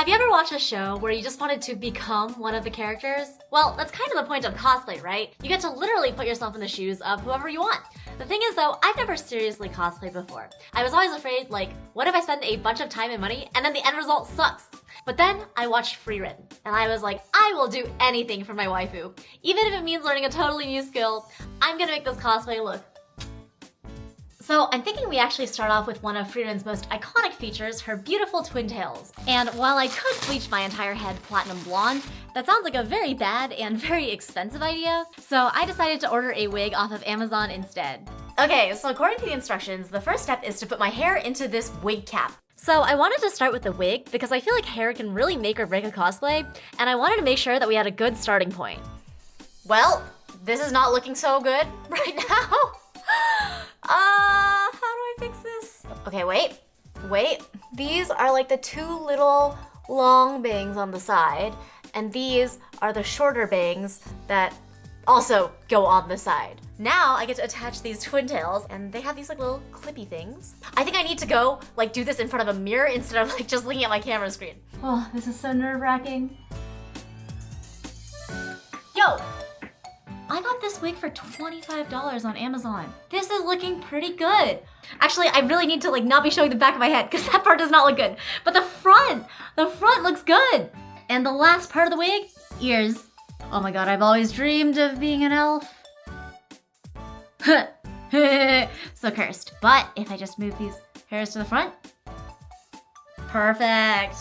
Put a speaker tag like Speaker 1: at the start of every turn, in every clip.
Speaker 1: Have you ever watched a show where you just wanted to become one of the characters? Well, that's kind of the point of cosplay, right? You get to literally put yourself in the shoes of whoever you want. The thing is though, I've never seriously cosplayed before. I was always afraid, like, what if I spend a bunch of time and money and then the end result sucks? But then I watched Frieren, and I was like, I will do anything for my waifu. Even if it means learning a totally new skill, I'm gonna make this cosplay look. So I'm thinking we actually start off with one of Frieren's most iconic features, her beautiful twin tails. And while I could bleach my entire head platinum blonde, that sounds like a very bad and very expensive idea, so I decided to order a wig off of Amazon instead. Okay, so according to the instructions, the first step is to put my hair into this wig cap. So I wanted to start with the wig because I feel like hair can really make or break a cosplay, and I wanted to make sure that we had a good starting point. Well, this is not looking so good right now. How do I fix this? Okay, wait. These are like the two little long bangs on the side, and these are the shorter bangs that also go on the side. Now I get to attach these twin tails, and they have these like little clippy things. I think I need to go like do this in front of a mirror instead of like just looking at my camera screen. Oh, this is so nerve-wracking. Yo! I got this wig for $25 on Amazon. This is looking pretty good. Actually, I really need to like not be showing the back of my head because that part does not look good. But the front looks good. And the last part of the wig, ears. Oh my god, I've always dreamed of being an elf. So cursed. But if I just move these hairs to the front, perfect.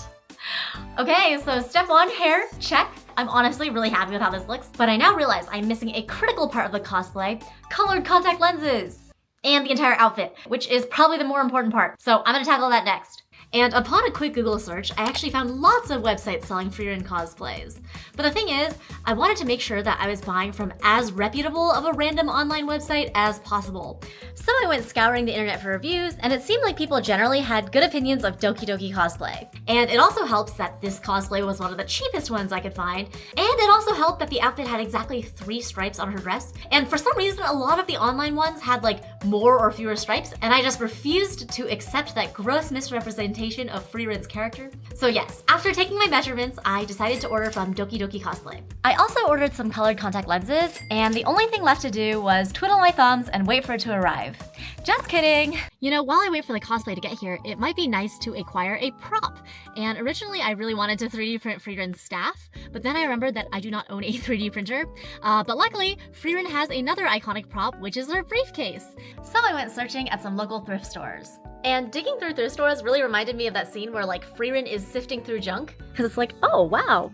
Speaker 1: Okay, so step one, hair, check. I'm honestly really happy with how this looks, but I now realize I'm missing a critical part of the cosplay, colored contact lenses, and the entire outfit, which is probably the more important part. So I'm gonna tackle that next. And upon a quick Google search, I actually found lots of websites selling Frieren cosplays. But the thing is, I wanted to make sure that I was buying from as reputable of a random online website as possible. So I went scouring the internet for reviews, and it seemed like people generally had good opinions of Doki Doki cosplay. And it also helps that this cosplay was one of the cheapest ones I could find, and it also helped that the outfit had exactly 3 stripes on her dress. And for some reason, a lot of the online ones had like more or fewer stripes, and I just refused to accept that gross misrepresentation of Frieren's character. So yes, after taking my measurements, I decided to order from Doki Doki Cosplay. I also ordered some colored contact lenses, and the only thing left to do was twiddle my thumbs and wait for it to arrive. Just kidding! You know, while I wait for the cosplay to get here, it might be nice to acquire a prop. And originally I really wanted to 3D print Frieren's staff, but then I remembered that I do not own a 3D printer. But luckily, Frieren has another iconic prop, which is her briefcase. So I went searching at some local thrift stores. And digging through thrift stores really reminded me of that scene where like Frieren is sifting through junk. Cause it's like, oh wow,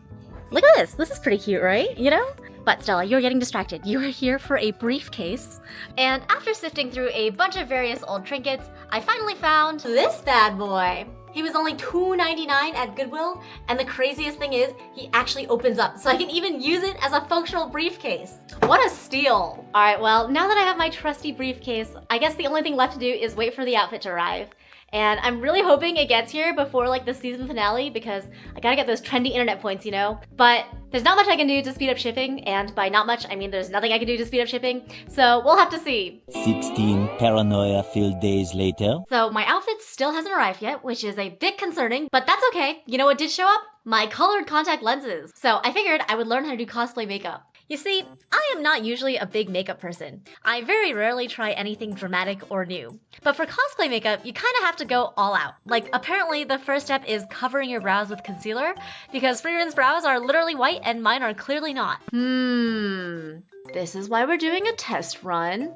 Speaker 1: look at this. This is pretty cute, right? You know? But Stella, you're getting distracted. You are here for a briefcase. And after sifting through a bunch of various old trinkets, I finally found this bad boy. He was only $2.99 at Goodwill, and the craziest thing is, he actually opens up, so I can even use it as a functional briefcase. What a steal! Alright, well, now that I have my trusty briefcase, I guess the only thing left to do is wait for the outfit to arrive. And I'm really hoping it gets here before like the season finale because I gotta get those trendy internet points, you know? But there's not much I can do to speed up shipping, and by not much, I mean there's nothing I can do to speed up shipping, so we'll have to see.
Speaker 2: 16 paranoia-filled days later.
Speaker 1: So my outfit still hasn't arrived yet, which is a bit concerning, but that's okay. You know what did show up? My colored contact lenses. So I figured I would learn how to do cosplay makeup. You see, I am not usually a big makeup person. I very rarely try anything dramatic or new. But for cosplay makeup, you kind of have to go all out. Like, apparently the first step is covering your brows with concealer, because Frieren's brows are literally white and mine are clearly not. This is why we're doing a test run.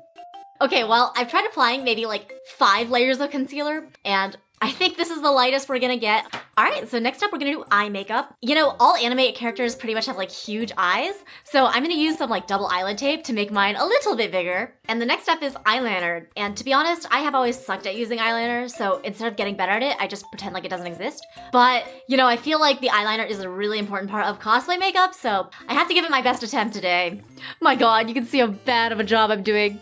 Speaker 1: Okay, well, I've tried applying maybe like 5 layers of concealer, and I think this is the lightest we're gonna get. Alright, so next up we're gonna do eye makeup. You know, all animated characters pretty much have like huge eyes, so I'm gonna use some like double eyelid tape to make mine a little bit bigger. And the next step is eyeliner. And to be honest, I have always sucked at using eyeliner, so instead of getting better at it, I just pretend like it doesn't exist. But, you know, I feel like the eyeliner is a really important part of cosplay makeup, so I have to give it my best attempt today. My god, you can see how bad of a job I'm doing.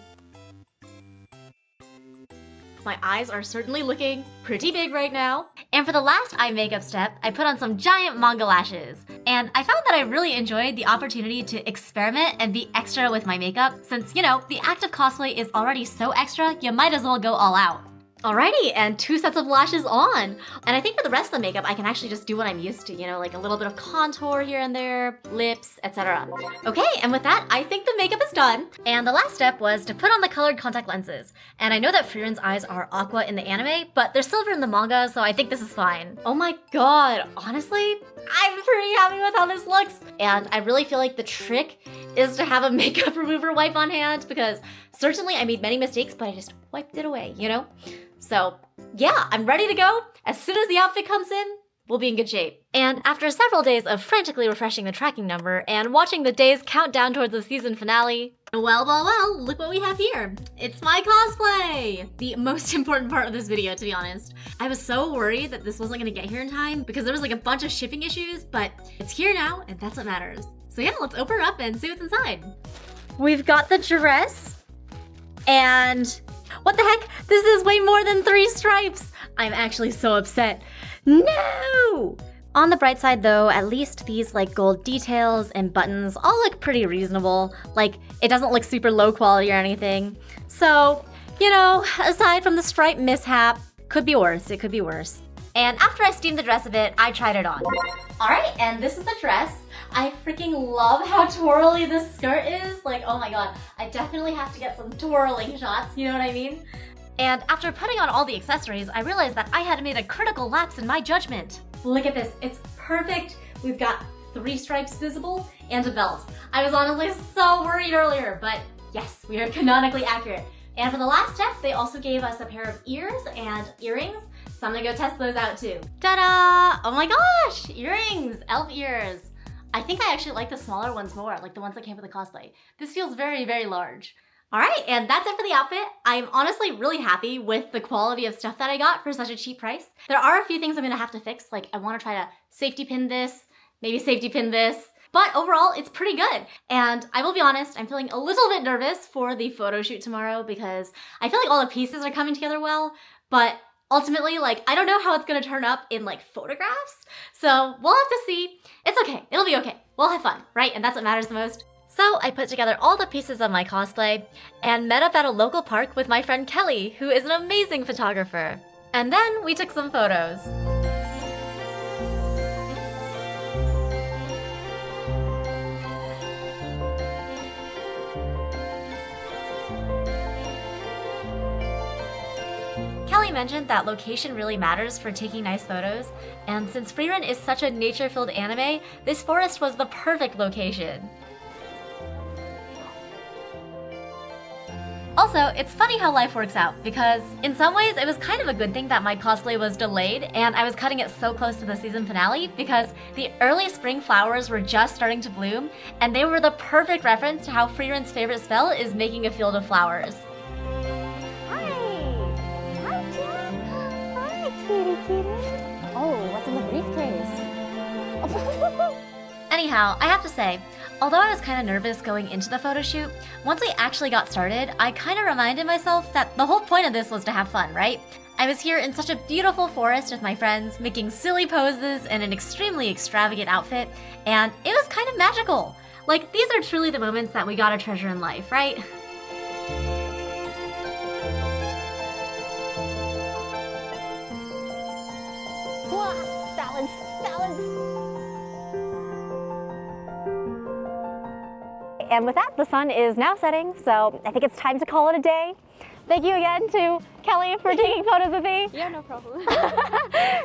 Speaker 1: My eyes are certainly looking pretty big right now. And for the last eye makeup step, I put on some giant manga lashes. And I found that I really enjoyed the opportunity to experiment and be extra with my makeup, since, you know, the act of cosplay is already so extra, you might as well go all out. Alrighty, and 2 sets of lashes on. And I think for the rest of the makeup, I can actually just do what I'm used to, you know, like a little bit of contour here and there, lips, etc. Okay, and with that, I think the makeup is done. And the last step was to put on the colored contact lenses. And I know that Frieren's eyes are aqua in the anime, but they're silver in the manga, so I think this is fine. Oh my god, honestly, I'm pretty happy with how this looks. And I really feel like the trick is to have a makeup remover wipe on hand, because certainly I made many mistakes, but I just wiped it away, you know? So yeah, I'm ready to go. As soon as the outfit comes in, we'll be in good shape. And after several days of frantically refreshing the tracking number and watching the days count down towards the season finale, well, look what we have here. It's my cosplay! The most important part of this video, to be honest. I was so worried that this wasn't gonna get here in time because there was like a bunch of shipping issues, but it's here now and that's what matters. So yeah, let's open her up and see what's inside. We've got the dress, and what the heck? This is way more than 3 stripes! I'm actually so upset. No! On the bright side though, at least these like gold details and buttons all look pretty reasonable. Like, it doesn't look super low quality or anything. So, you know, aside from the stripe mishap, could be worse, it could be worse. And after I steamed the dress a bit, I tried it on. Alright, and this is the dress. I freaking love how twirly this skirt is. Like, oh my god, I definitely have to get some twirling shots, you know what I mean? And after putting on all the accessories, I realized that I had made a critical lapse in my judgment. Look at this, it's perfect. We've got 3 stripes visible and a belt. I was honestly so worried earlier, but yes, we are canonically accurate. And for the last step, they also gave us a pair of ears and earrings, so I'm gonna go test those out too. Ta-da! Oh my gosh, earrings, elf ears. I think I actually like the smaller ones more, like the ones that came with the cosplay. This feels very, very large. All right, and that's it for the outfit. I'm honestly really happy with the quality of stuff that I got for such a cheap price. There are a few things I'm gonna have to fix, like I wanna try to safety pin this, maybe safety pin this, but overall, it's pretty good. And I will be honest, I'm feeling a little bit nervous for the photo shoot tomorrow because I feel like all the pieces are coming together well, but ultimately, like, I don't know how it's gonna turn up in like photographs, so we'll have to see. It's okay, it'll be okay. We'll have fun, right? And that's what matters the most. So I put together all the pieces of my cosplay and met up at a local park with my friend Kelly, who is an amazing photographer. And then we took some photos. Kelly mentioned that location really matters for taking nice photos, and since Frieren is such a nature-filled anime, this forest was the perfect location. Also, it's funny how life works out, because in some ways it was kind of a good thing that my cosplay was delayed and I was cutting it so close to the season finale, because the early spring flowers were just starting to bloom, and they were the perfect reference to how Frieren's favorite spell is making a field of flowers.
Speaker 3: Oh, what's in the briefcase?
Speaker 1: Anyhow, I have to say, although I was kind of nervous going into the photo shoot, once we actually got started, I kind of reminded myself that the whole point of this was to have fun, right? I was here in such a beautiful forest with my friends, making silly poses in an extremely extravagant outfit, and it was kind of magical. Like, these are truly the moments that we gotta treasure in life, right?
Speaker 3: Balance, balance. And with that, the sun is now setting, so I think it's time to call it a day. Thank you again to Kelly for taking photos with me.
Speaker 4: Yeah, no problem.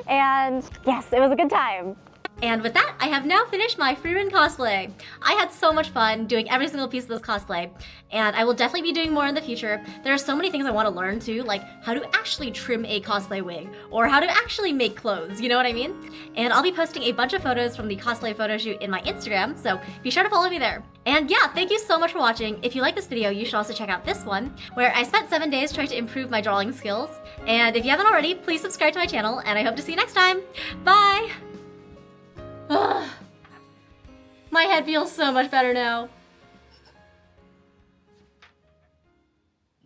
Speaker 3: And yes, it was a good time.
Speaker 1: And with that, I have now finished my Frieren cosplay. I had so much fun doing every single piece of this cosplay, and I will definitely be doing more in the future. There are so many things I want to learn too, like how to actually trim a cosplay wig, or how to actually make clothes, you know what I mean? And I'll be posting a bunch of photos from the cosplay photo shoot in my Instagram, so be sure to follow me there. And yeah, thank you so much for watching. If you like this video, you should also check out this one, where I spent 7 days trying to improve my drawing skills. And if you haven't already, please subscribe to my channel, and I hope to see you next time. Bye! My head feels so much better now.